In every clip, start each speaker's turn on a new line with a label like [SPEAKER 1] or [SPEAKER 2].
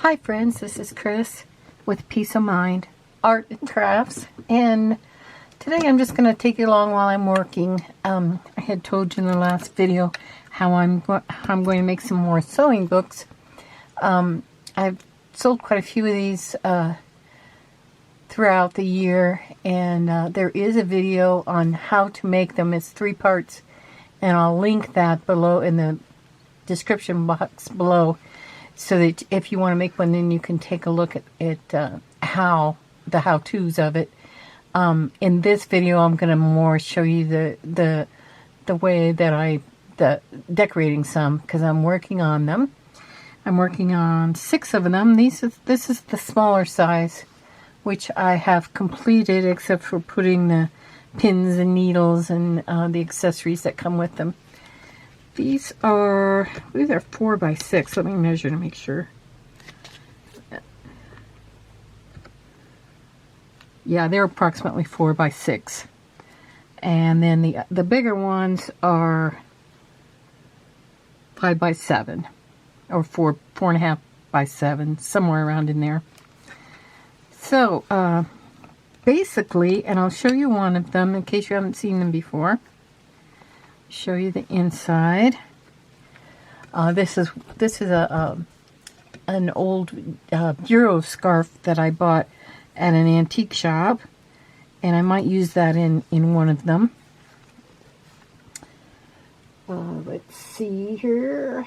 [SPEAKER 1] Hi friends, this is Chris with Peace of Mind Art and Crafts, and today I'm just going to take you along while I'm working. I had told you in the last video how I'm going to make some more sewing books. I've sold quite a few of these throughout the year, and there is a video on how to make them. It's 3 parts, and I'll link that below in the description box below, so that if you want to make one, then you can take a look at how the how-tos of it. In this video, I'm going to more show you the way that the decorating some, because I'm working on them. I'm working on 6 of them. This is the smaller size, which I have completed, except for putting the pins and needles and the accessories that come with them. These are 4 by 6. Let me measure to make sure. Yeah, they're approximately 4 by 6. And then the bigger ones are 5 by 7, or 4.5 by 7, somewhere around in there. So basically, and I'll show you one of them in case you haven't seen them before. Show you the inside. This is an old bureau scarf that I bought at an antique shop, and I might use that in one of them. Let's see here.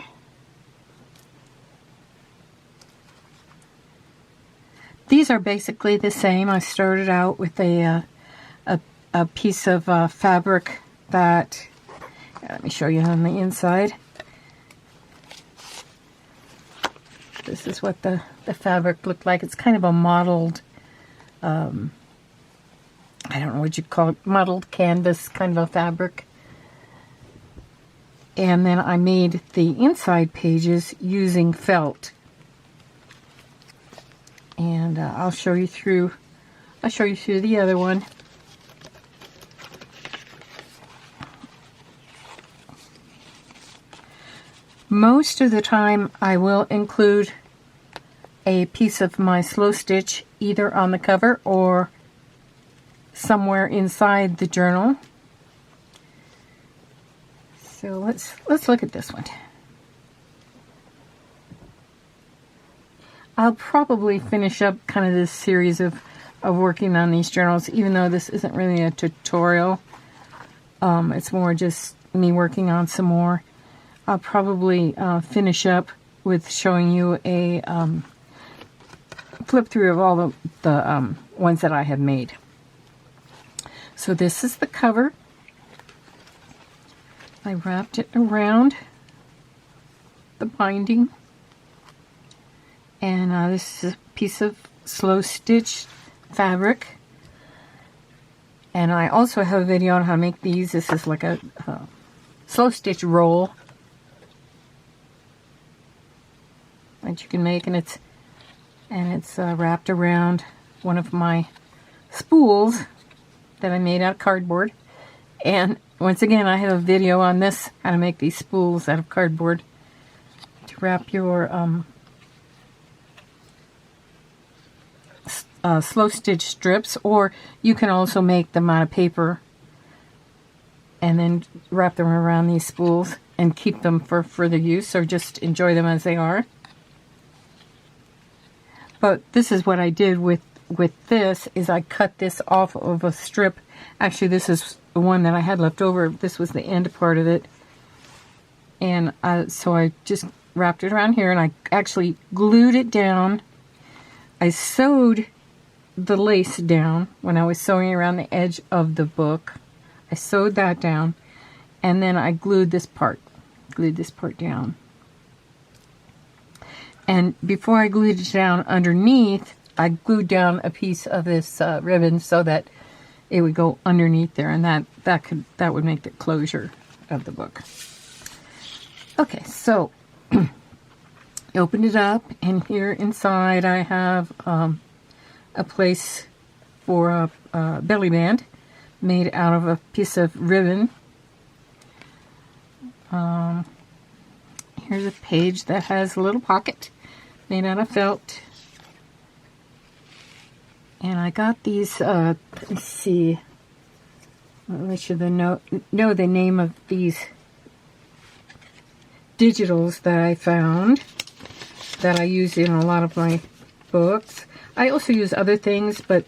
[SPEAKER 1] These are basically the same. I started out with a piece of fabric that, let me show you on the inside. This is what the fabric looked like. It's kind of a mottled, I don't know what you'd call it, mottled canvas kind of a fabric. And then I made the inside pages using felt. And I'll show you through the other one. Most of the time I will include a piece of my slow stitch either on the cover or somewhere inside the journal. So let's look at this one. I'll probably finish up kind of this series of working on these journals, even though this isn't really a tutorial. It's more just me working on some more. I'll probably finish up with showing you a flip through of all the ones that I have made. So this is the cover. I wrapped it around the binding. And this is a piece of slow stitch fabric. And I also have a video on how to make these. This is like a slow stitch roll that you can make, and it's wrapped around one of my spools that I made out of cardboard. And once again, I have a video on this, how to make these spools out of cardboard to wrap your slow stitch strips, or you can also make them out of paper and then wrap them around these spools and keep them for further use, or just enjoy them as they are. But this is what I did with this, is I cut this off of a strip. Actually, this is the one that I had left over. This was the end part of it. And so I just wrapped it around here, and I actually glued it down. I sewed the lace down when I was sewing around the edge of the book. I sewed that down, and then I glued this part down. And before I glued it down underneath, I glued down a piece of this ribbon so that it would go underneath there, and that would make the closure of the book. Okay, so opened it up, and here inside I have a place for a belly band made out of a piece of ribbon. Here's a page that has a little pocket made out of felt. And I got these, let's see, I should know the name of these digitals that I found that I use in a lot of my books. I also use other things, but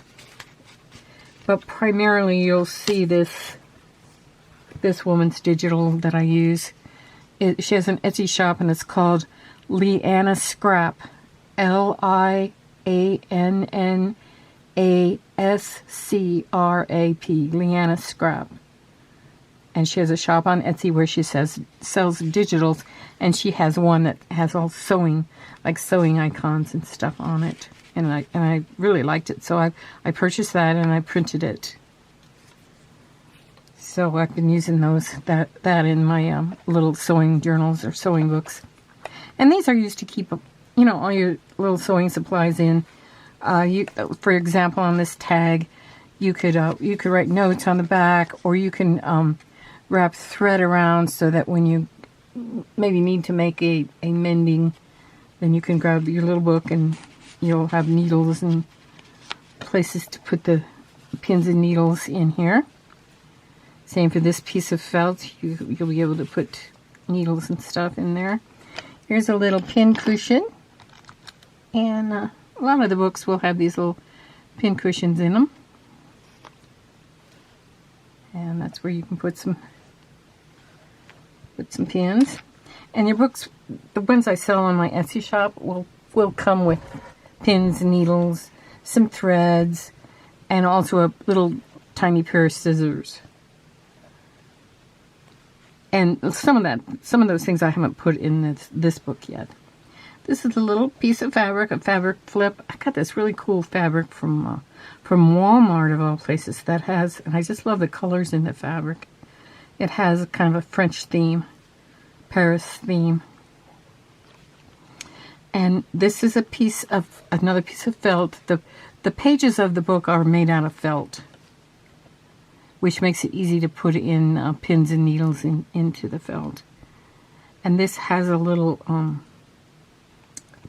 [SPEAKER 1] primarily you'll see this woman's digital that I use. She has an Etsy shop and it's called Leanna Scrap. LIANNASCRAP. Leanna Scrap. And she has a shop on Etsy where she sells digitals, and she has one that has all sewing icons and stuff on it. And I really liked it, so I purchased that and I printed it. So I've been using that in my little sewing journals or sewing books. And these are used to keep, all your little sewing supplies in. For example, on this tag, you could write notes on the back, or you can wrap thread around so that when you maybe need to make a mending, then you can grab your little book and you'll have needles and places to put the pins and needles in here. Same for this piece of felt. You'll be able to put needles and stuff in there. Here's a little pin cushion. And a lot of the books will have these little pin cushions in them. And that's where you can put some pins. And your books, the ones I sell on my Etsy shop, will come with pins, needles, some threads, and also a little tiny pair of scissors. And some of those things I haven't put in this book yet. This is a little piece of fabric, a fabric flip. I got this really cool fabric from Walmart of all places and I just love the colors in the fabric. It has kind of a French theme, Paris theme. And this is another piece of felt. The pages of the book are made out of felt, which makes it easy to put in pins and needles into the felt. And this has a little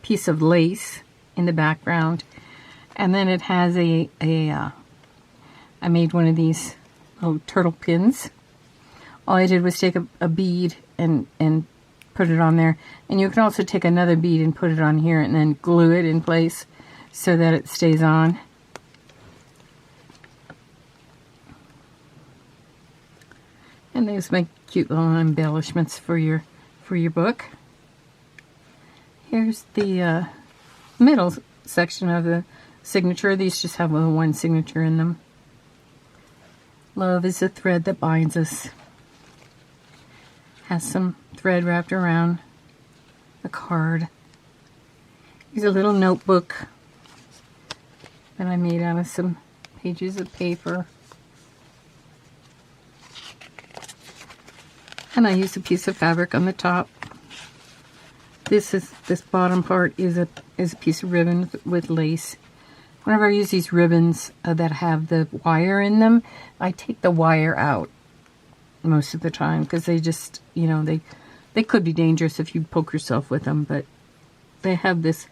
[SPEAKER 1] piece of lace in the background, and then it has I made one of these little turtle pins. All I did was take a bead and put it on there, and you can also take another bead and put it on here and then glue it in place so that it stays on. And these make cute little embellishments for your book. Here's the middle section of the signature. These just have one signature in them. Love is the thread that binds us. Has some thread wrapped around the card. Here's a little notebook that I made out of some pages of paper. And I used a piece of fabric on the top. This bottom part is a piece of ribbon with lace. Whenever I use these ribbons that have the wire in them, I take the wire out most of the time because they just, they could be dangerous if you poke yourself with them, but they have this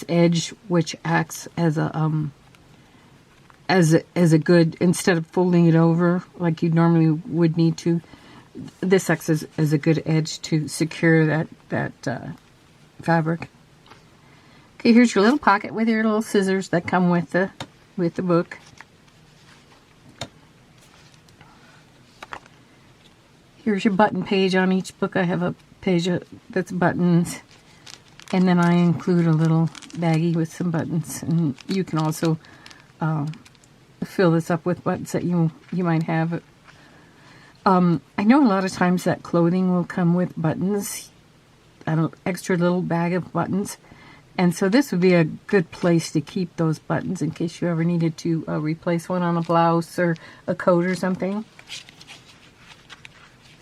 [SPEAKER 1] edge which acts as a good, instead of folding it over like you normally would need to, this acts as a good edge to secure that fabric. Okay, here's your little pocket with your little scissors that come with the book. Here's your button page. On each book I have a page that's buttons, and then I include a little baggie with some buttons, and you can also fill this up with buttons that you might have. I know a lot of times that clothing will come with buttons, an extra little bag of buttons, and so this would be a good place to keep those buttons in case you ever needed to replace one on a blouse or a coat or something.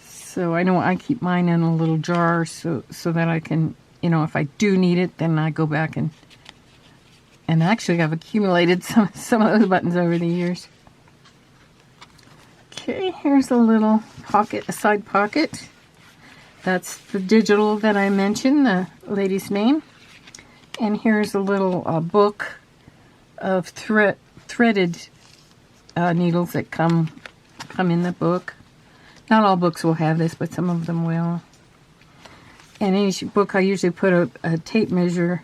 [SPEAKER 1] So I know I keep mine in a little jar so that I can, if I do need it, then I go back and actually I've accumulated some of those buttons over the years. Okay, here's a little pocket, a side pocket. That's the digital that I mentioned, the lady's name. And here's a little book of threaded needles that come in the book. Not all books will have this, but some of them will. And in each book I usually put a tape measure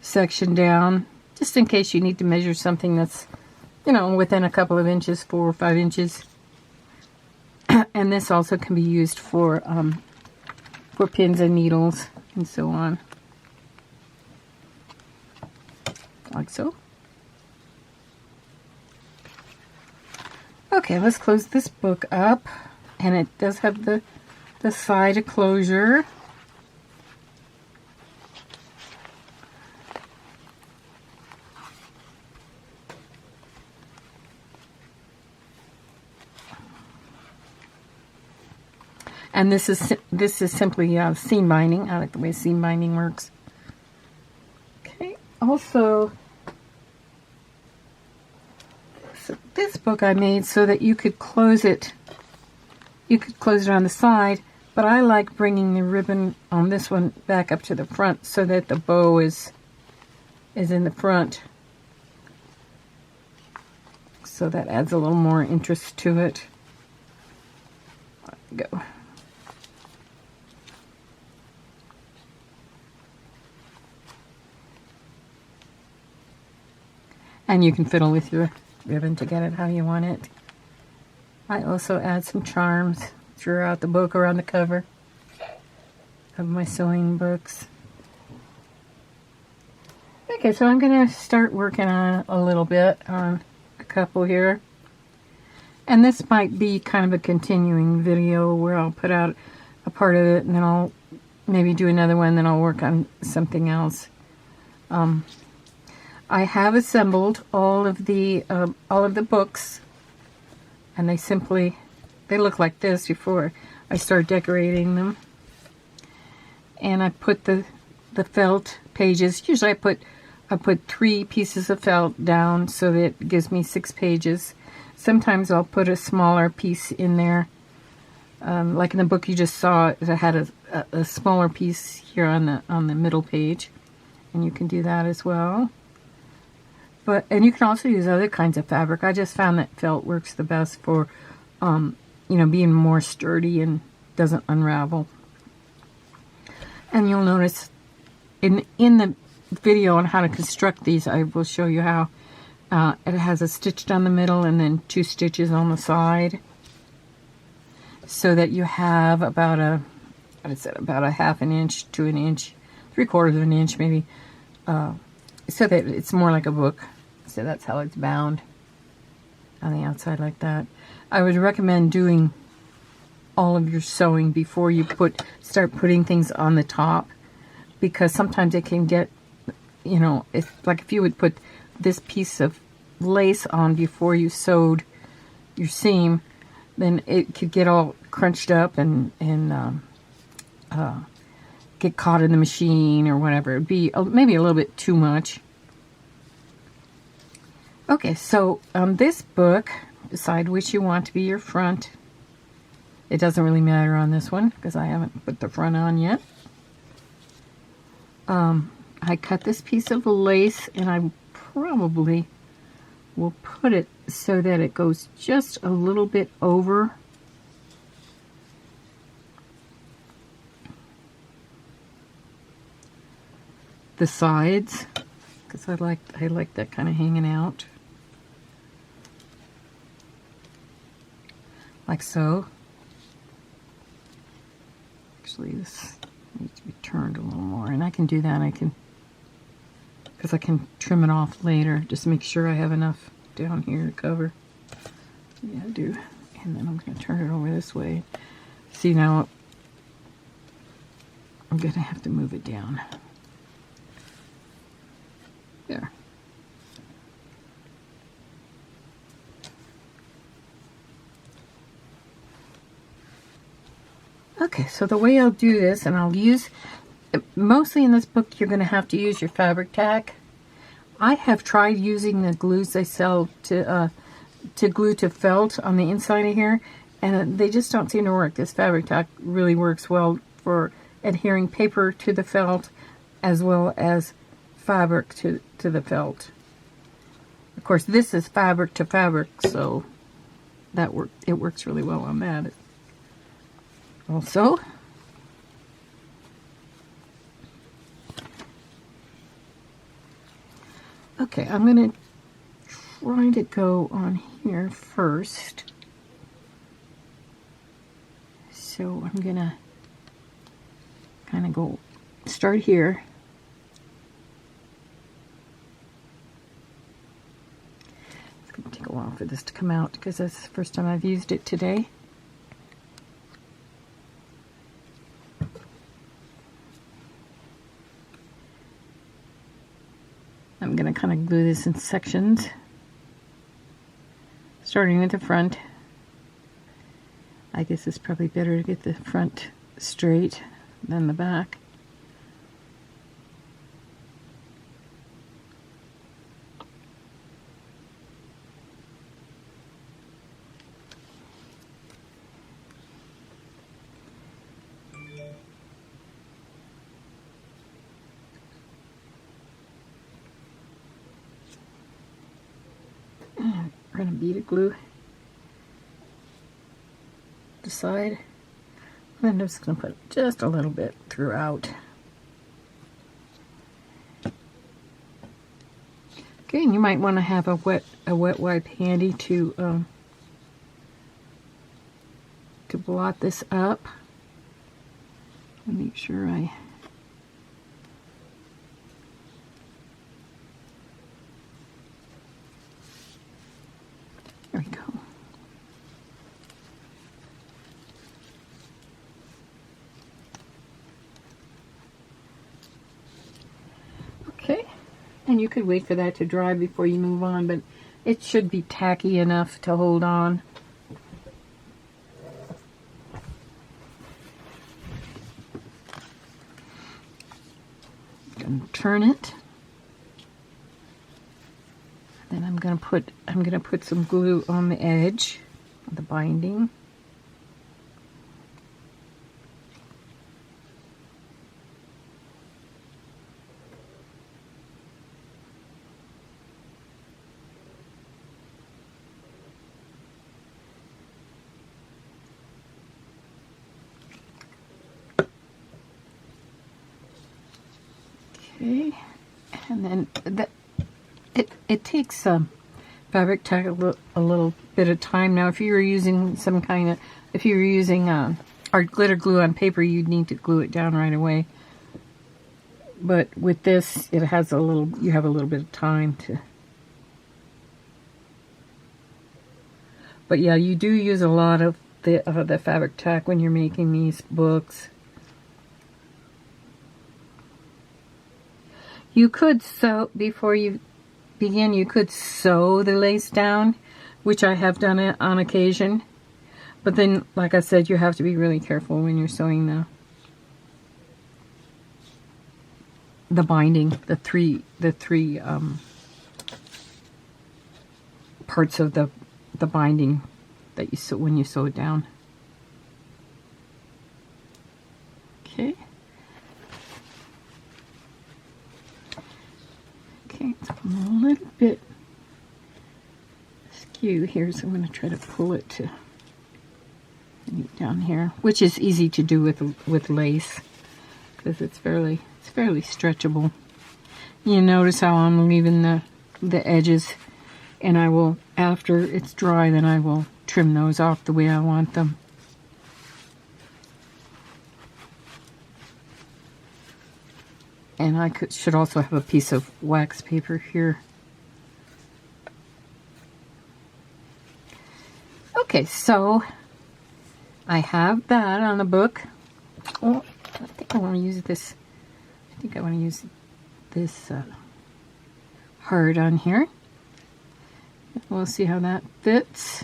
[SPEAKER 1] section down, just in case you need to measure something that's, you know, within a couple of inches, 4 or 5 inches. And this also can be used for pins and needles and so on. Like so. Okay, let's close this book up. And it does have the side closure. And this is simply seam binding. I like the way seam binding works. Okay. Also, so this book I made so that you could close it. You could close it on the side, but I like bringing the ribbon on this one back up to the front so that the bow is in the front. So that adds a little more interest to it. There we go. And you can fiddle with your ribbon to get it how you want it. I also add some charms throughout the book or on the cover of my sewing books. Okay, so I'm going to start working on a little bit on a couple here. And this might be kind of a continuing video where I'll put out a part of it and then I'll maybe do another one, then I'll work on something else. I have assembled all of the books, and they look like this before I start decorating them. And I put the felt pages. Usually I put 3 pieces of felt down so that it gives me 6 pages. Sometimes I'll put a smaller piece in there. Like in the book you just saw, it had a smaller piece here on the middle page, and you can do that as well. And you can also use other kinds of fabric. I just found that felt works the best for, being more sturdy and doesn't unravel. And you'll notice in the video on how to construct these, I will show you how it has a stitch down the middle and then 2 stitches on the side, so that you have about a half an inch to an inch, 3/4 of an inch maybe, so that it's more like a book. So that's how it's bound on the outside like that. I would recommend doing all of your sewing before you start putting things on the top, because sometimes it can get, it's like if you would put this piece of lace on before you sewed your seam, then it could get all crunched up and get caught in the machine or whatever. It'd be maybe a little bit too much. Okay, so this book, decide which you want to be your front. It doesn't really matter on this one because I haven't put the front on yet. I cut this piece of lace, and I probably will put it so that it goes just a little bit over the sides, because I like that kind of hanging out. Like so. Actually, this needs to be turned a little more, and I can do that. Because I can trim it off later. Just make sure I have enough down here to cover. Yeah, I do. And then I'm going to turn it over this way. See, now I'm going to have to move it down. There. Okay, so the way I'll do this, and I'll use, mostly in this book, you're going to have to use your fabric tack. I have tried using the glues they sell to glue to felt on the inside of here, and they just don't seem to work. This fabric tack really works well for adhering paper to the felt, as well as fabric to the felt. Of course, this is fabric to fabric, so it works really well on that. Also, okay, I'm going to try to go on here first. So I'm going to kind of go start here. It's going to take a while for this to come out because that's the first time I've used it today. I'm going to kind of glue this in sections, starting with the front. I guess it's probably better to get the front straight than the back. We're going to bead glue the side. And I'm just going to put just a little bit throughout. Okay, and you might want to have a wet wipe handy to blot this up. Make sure I there we go. Okay, and you could wait for that to dry before you move on, but it should be tacky enough to hold on. And turn it. Then I'm gonna put some glue on the edge of the binding. Okay, and then it takes fabric tack a little bit of time. Now, if you were using our glitter glue on paper, you'd need to glue it down right away. But with this, you have a little bit of time to. But yeah, you do use a lot of the fabric tack when you're making these books. You could sew, before you begin, you could sew the lace down, which I have done it on occasion. But then, like I said, you have to be really careful when you're sewing the binding, the three parts of the binding that you sew when you sew it down. Okay. Okay, it's a little bit skew here, so I'm going to try to pull it to down here, which is easy to do with lace because it's fairly stretchable. You notice how I'm leaving the edges, and I will, after it's dry, then I will trim those off the way I want them. And I should also have a piece of wax paper here. Okay, so I have that on the book. Oh, I think I want to use this. I think I want to use this heart on here. We'll see how that fits.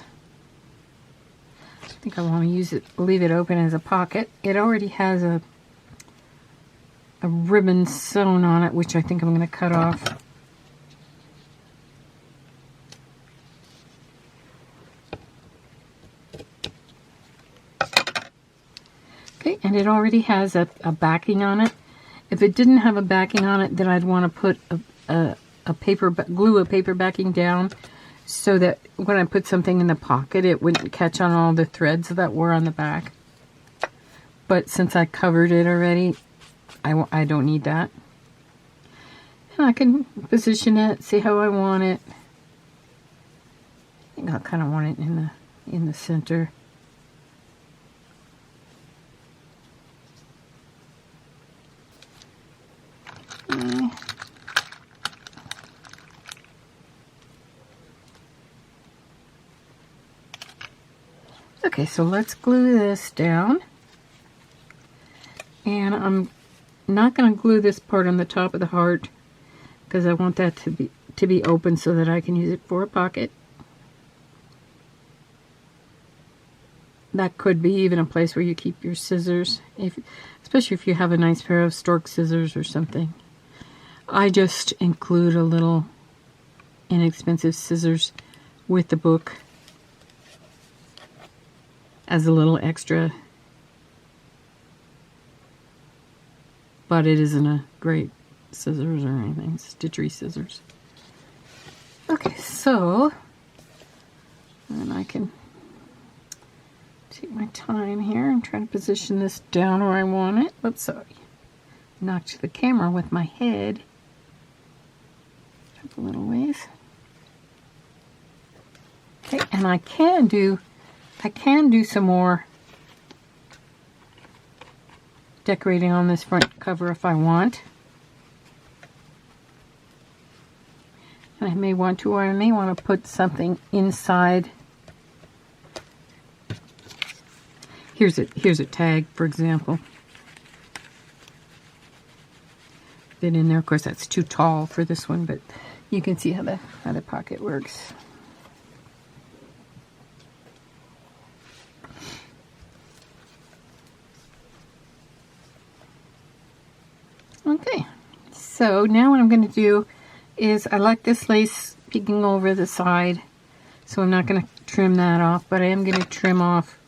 [SPEAKER 1] I think I want to use it, leave it open as a pocket. It already has a ribbon sewn on it, which I think I'm going to cut off. Okay, and it already has a backing on it. If it didn't have a backing on it, then I'd want to put glue a paper backing down so that when I put something in the pocket, it wouldn't catch on all the threads that were on the back. But since I covered it already, I don't need that. And I can position it, see how I want it. I think I kind of want it in the center. Okay, so let's glue this down. And I'm not going to glue this part on the top of the heart because I want that to be open so that I can use it for a pocket. That could be even a place where you keep your scissors, especially if you have a nice pair of stork scissors or something. I just include a little inexpensive scissors with the book as a little extra. But it isn't a great scissors or anything, stitchery scissors. Okay, so then I can take my time here and try to position this down where I want it. Oops, sorry. Knocked the camera with my head. Up a little ways. Okay, and I can do some more decorating on this front cover if I want. And I may want to, or I may want to put something inside. Here's a tag, for example. Fit in there. Of course, that's too tall for this one, but you can see how the pocket works. Okay, so now what I'm going to do is I like this lace peeking over the side, so I'm not going to trim that off, but I am going to trim off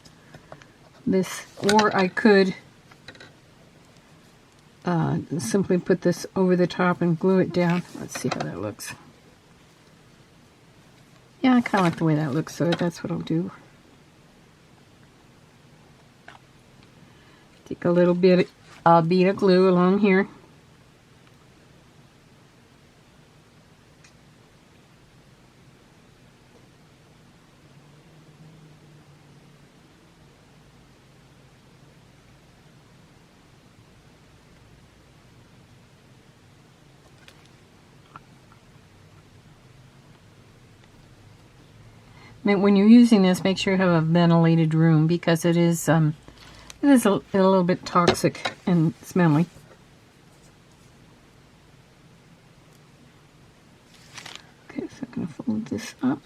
[SPEAKER 1] this, or I could simply put this over the top and glue it down. Let's see how that looks. Yeah, I kind of like the way that looks, so that's what I'll do. Take a little bit of bead of glue along here. When you're using this, make sure you have a ventilated room because it is a little bit toxic and smelly. Okay, so I'm going to fold this up.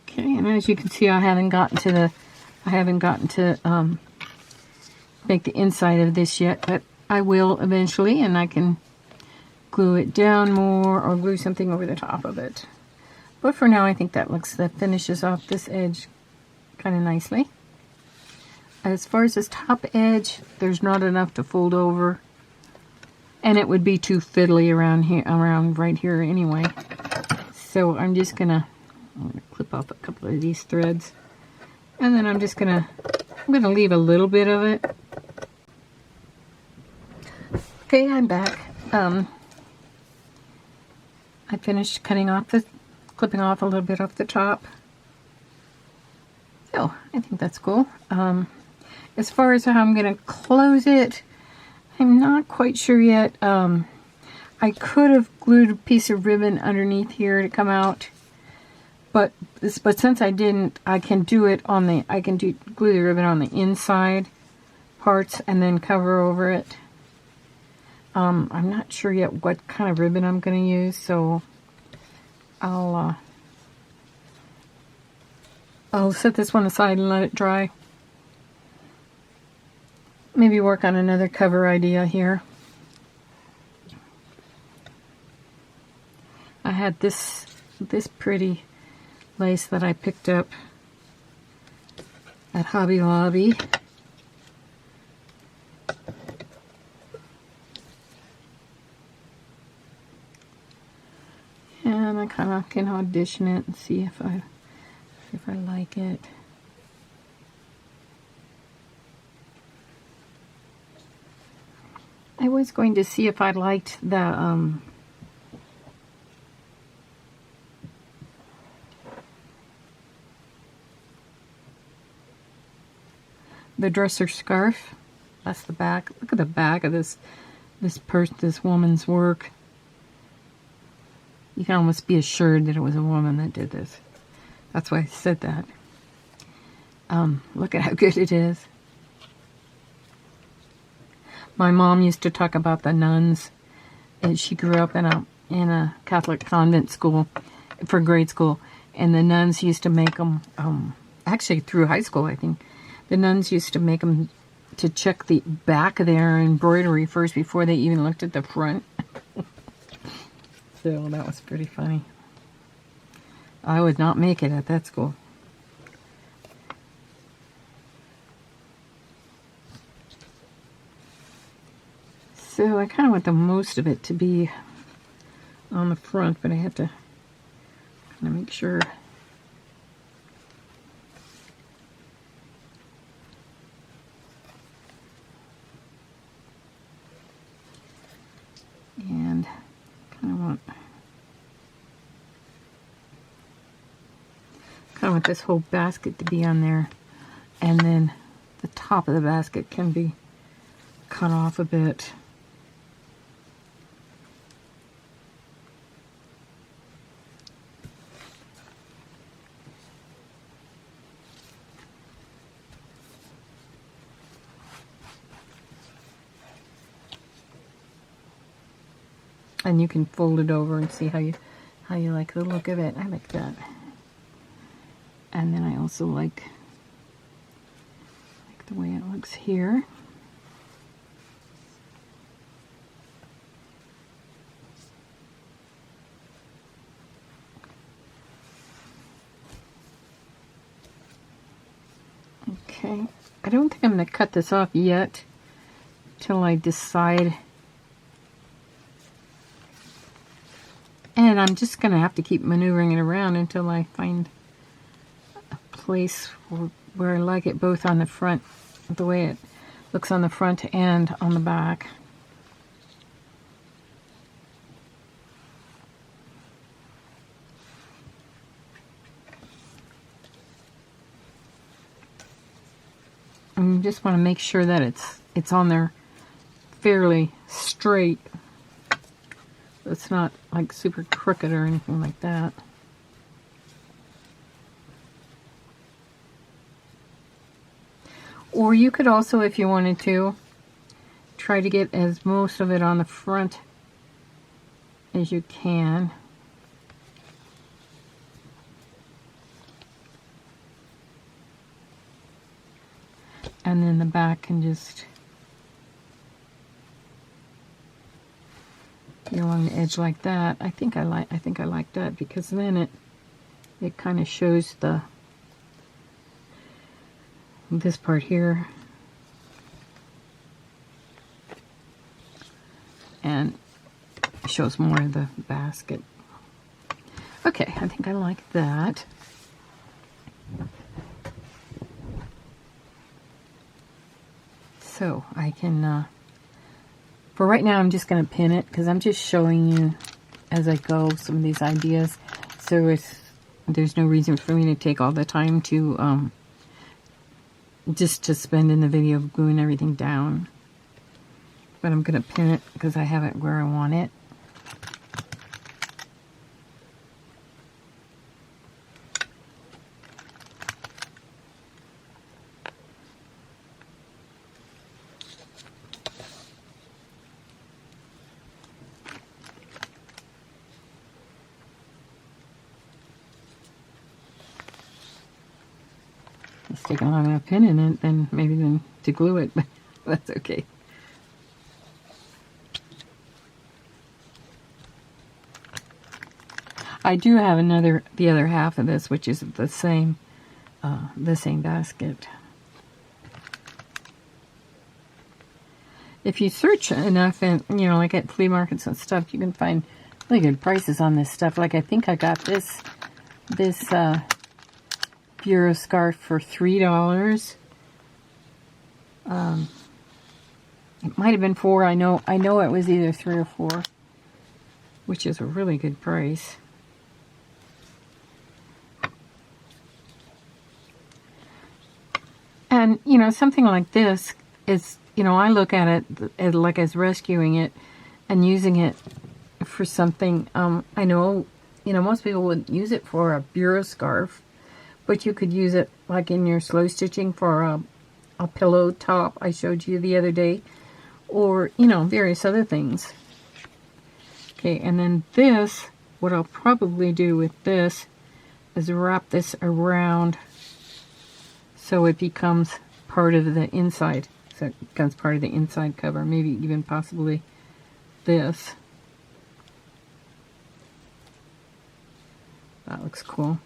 [SPEAKER 1] Okay, and as you can see, I haven't gotten to make the inside of this yet, but I will eventually, and I can glue it down more or glue something over the top of it. But for now, I think that finishes off this edge kind of nicely. As far as this top edge, there's not enough to fold over, and it would be too fiddly around right here anyway. So I'm gonna clip off a couple of these threads, and then I'm gonna leave a little bit of it. Okay, I'm back. I finished clipping off a little bit off the top. So I think that's cool. As far as how I'm going to close it, I'm not quite sure yet. I could have glued a piece of ribbon underneath here to come out, but since I didn't, I can glue the ribbon on the inside parts and then cover over it. I'm not sure yet what kind of ribbon I'm going to use, so I'll set this one aside and let it dry. Maybe work on another cover idea here. I had this pretty lace that I picked up at Hobby Lobby. And I kind of can audition it and see if I like it. I was going to see if I liked the dresser scarf. That's the back. Look at the back of this woman's work. You can almost be assured that it was a woman that did this. That's why I said that. Look at how good it is. My mom used to talk about the nuns, and she grew up in a Catholic convent school for grade school, and the nuns used to make them, actually through high school, I think, the nuns used to make them to check the back of their embroidery first before they even looked at the front. So that was pretty funny. I would not make it at that school. So I kind of want the most of it to be on the front, but I have to kind of make sure. And kind of want this whole basket to be on there, and then the top of the basket can be cut off a bit. And you can fold it over and see how you like the look of it. I like that. And then I also like the way it looks here. Okay. I don't think I'm going to cut this off yet till I decide. And I'm just going to have to keep maneuvering it around until I find a place where I like it both on the front, the way it looks on the front and on the back. And you just want to make sure that it's on there fairly straight. It's not like super crooked or anything like that. Or you could also, if you wanted to, try to get as most of it on the front as you can. And then the back can just be along the edge like that. I think I like that, because then it kind of shows this part here, and shows more of the basket. Okay, I think I like that. So I can, for right now, I'm just going to pin it, because I'm just showing you as I go some of these ideas. So there's no reason for me to take all the time to, just to spend in the video gluing everything down. But I'm going to pin it because I have it where I want it. It's taking long enough pinning it, then maybe to glue it, but that's okay. I do have the other half of this, which is the same basket. if you search enough and, you know, like at flea markets and stuff, you can find really good prices on this stuff. Like I think I got this bureau scarf for $3. It might have been $4. I know it was either $3 or $4, which is a really good price. And, you know, something like this is, you know, I look at it as rescuing it and using it for something. I know, you know, most people wouldn't use it for a bureau scarf, but you could use it like in your slow stitching for a pillow top I showed you the other day, or, you know, various other things. Okay, and then this, what I'll probably do with this is wrap this around so it becomes part of the inside. So it becomes part of the inside cover, maybe even possibly this. That looks cool.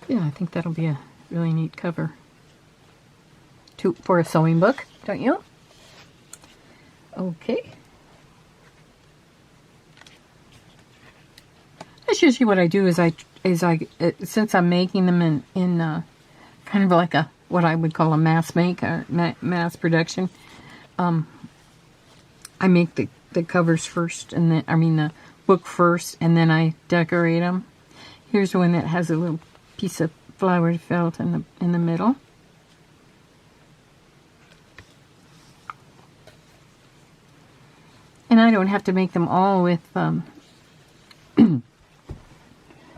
[SPEAKER 1] Yeah, I think that'll be a really neat cover for a sewing book, don't you? Okay. That's usually what I do is I since I'm making them in kind of like what I would call a mass make or mass production. I make the covers first, and then the book first, and then I decorate them. Here's one that has a little piece of flowered felt in the middle. And I don't have to make them all with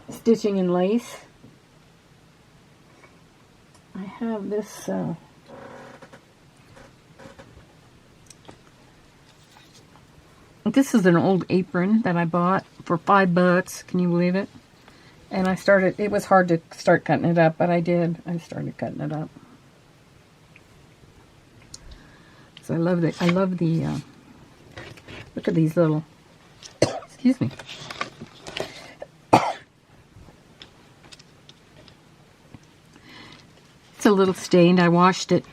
[SPEAKER 1] stitching and lace. I have this this is an old apron that I bought for $5. Can you believe it? And it was hard to start cutting it up, but I did. I started cutting it up. So I love the look at these little, excuse me. It's a little stained. I washed it,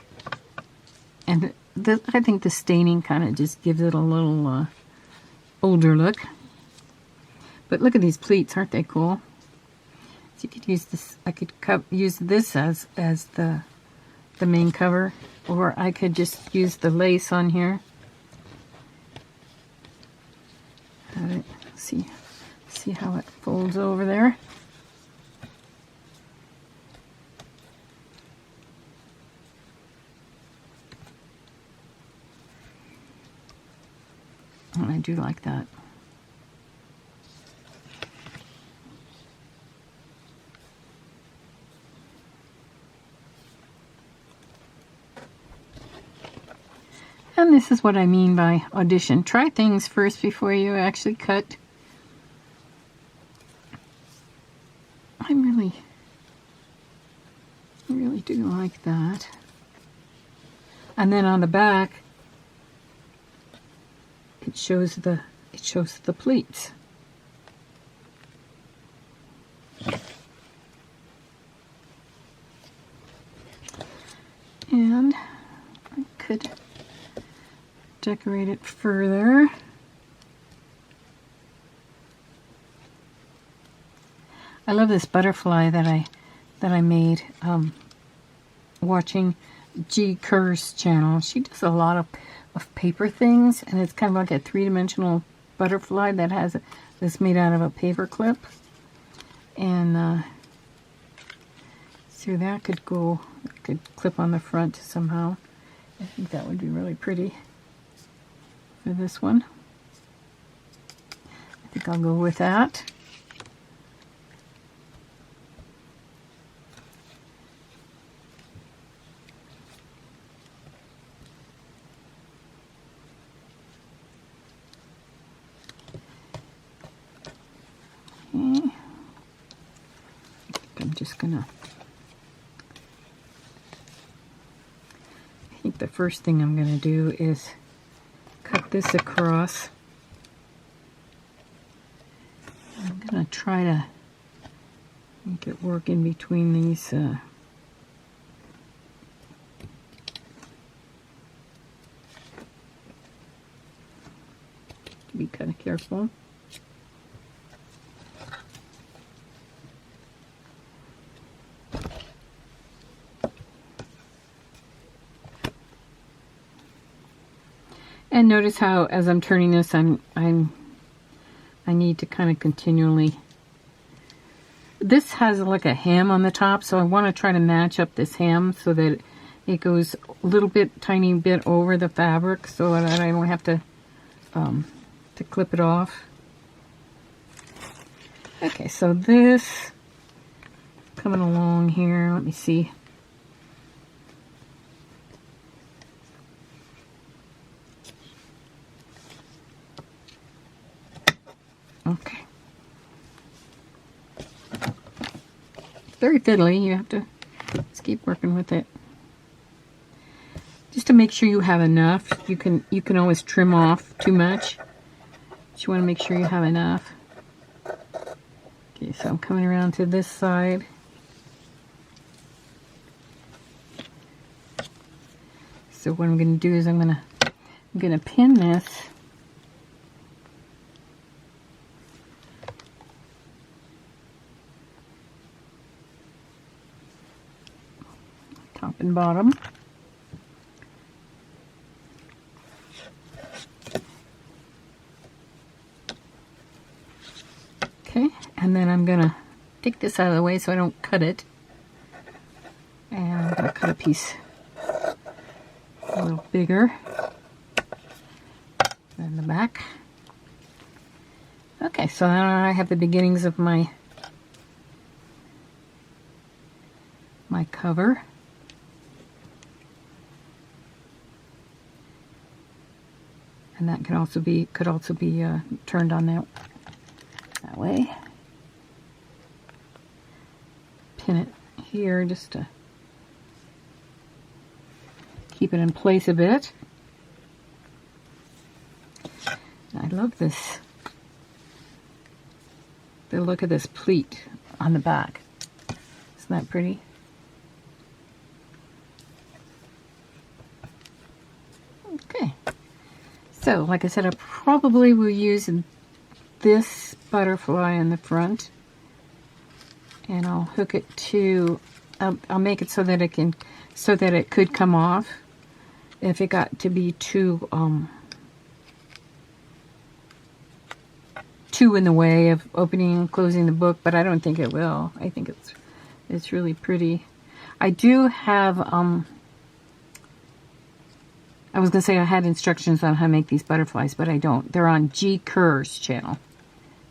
[SPEAKER 1] and I think the staining kind of just gives it a little older look. But look at these pleats, aren't they cool? So you could use this. I could use this as the main cover, or I could just use the lace on here. Have it. See how it folds over there. And I do like that. And this is what I mean by audition. Try things first before you actually cut. I really do like that. And then on the back, it shows the pleats. And I could decorate it further. I love this butterfly that I made watching G. Kerr's channel. She does a lot of paper things, and it's kind of like a three-dimensional butterfly that's made out of a paper clip. And so that could clip on the front somehow. I think that would be really pretty for this one. I think I'll go with that. Okay. I'm just gonna, I think the first thing I'm gonna do is cut this across I'm going to try to make it work in between these be kind of careful. And notice how, as I'm turning this, I need to kind of continually. This has like a hem on the top, so I want to try to match up this hem so that it goes a little bit, tiny bit over the fabric, so that I don't have to clip it off. Okay, so this coming along here, let me see. Okay. Very fiddly, you have to just keep working with it. Just to make sure you have enough. You can always trim off too much. But you want to make sure you have enough. Okay, so I'm coming around to this side. So what I'm going to do is I'm going to pin this. Top and bottom. Okay, and then I'm going to take this out of the way so I don't cut it. And I'm going to cut a piece a little bigger than the back. Okay, so now I have the beginnings of my cover. And that could also be turned on that way. Pin it here just to keep it in place a bit. I love this. The look of this pleat on the back. Isn't that pretty? Okay. So, like I said, I probably will use this butterfly in the front, and I'll hook it to. I'll make it so that it could come off if it got to be too in the way of opening and closing the book. But I don't think it will. I think it's really pretty. I do have. I was going to say I had instructions on how to make these butterflies, but I don't. They're on G. Kerr's channel.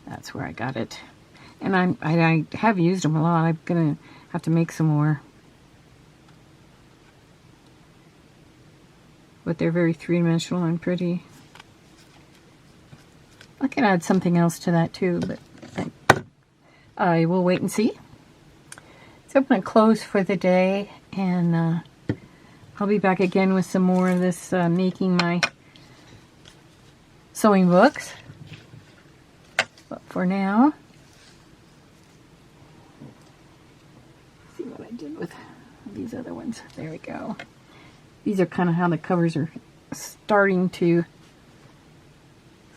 [SPEAKER 1] That's where I got it. And I have used them a lot. I'm going to have to make some more. But they're very three-dimensional and pretty. I can add something else to that too, but I will wait and see. So I'm going to close for the day, and I'll be back again with some more of this making my sewing books. But for now, see what I did with these other ones. There we go. These are kind of how the covers are starting to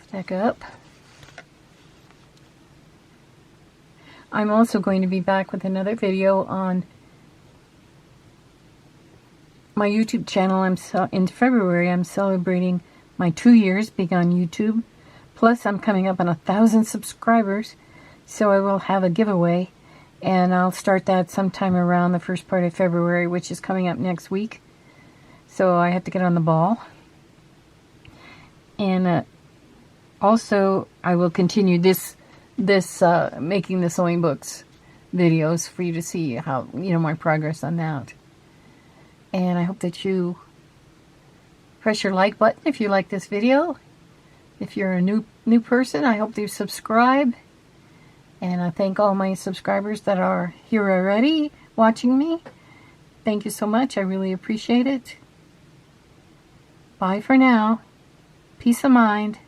[SPEAKER 1] stack up. I'm also going to be back with another video on my YouTube channel. In February, I'm celebrating my 2 years being on YouTube. Plus, I'm coming up on 1,000 subscribers, so I will have a giveaway, and I'll start that sometime around the first part of February, which is coming up next week. So I have to get on the ball. And also, I will continue this making the sewing books videos for you to see how, my progress on that. And I hope that you press your like button if you like this video. If you're a new person, I hope you subscribe. And I thank all my subscribers that are here already watching me. Thank you so much. I really appreciate it. Bye for now. Peace of mind.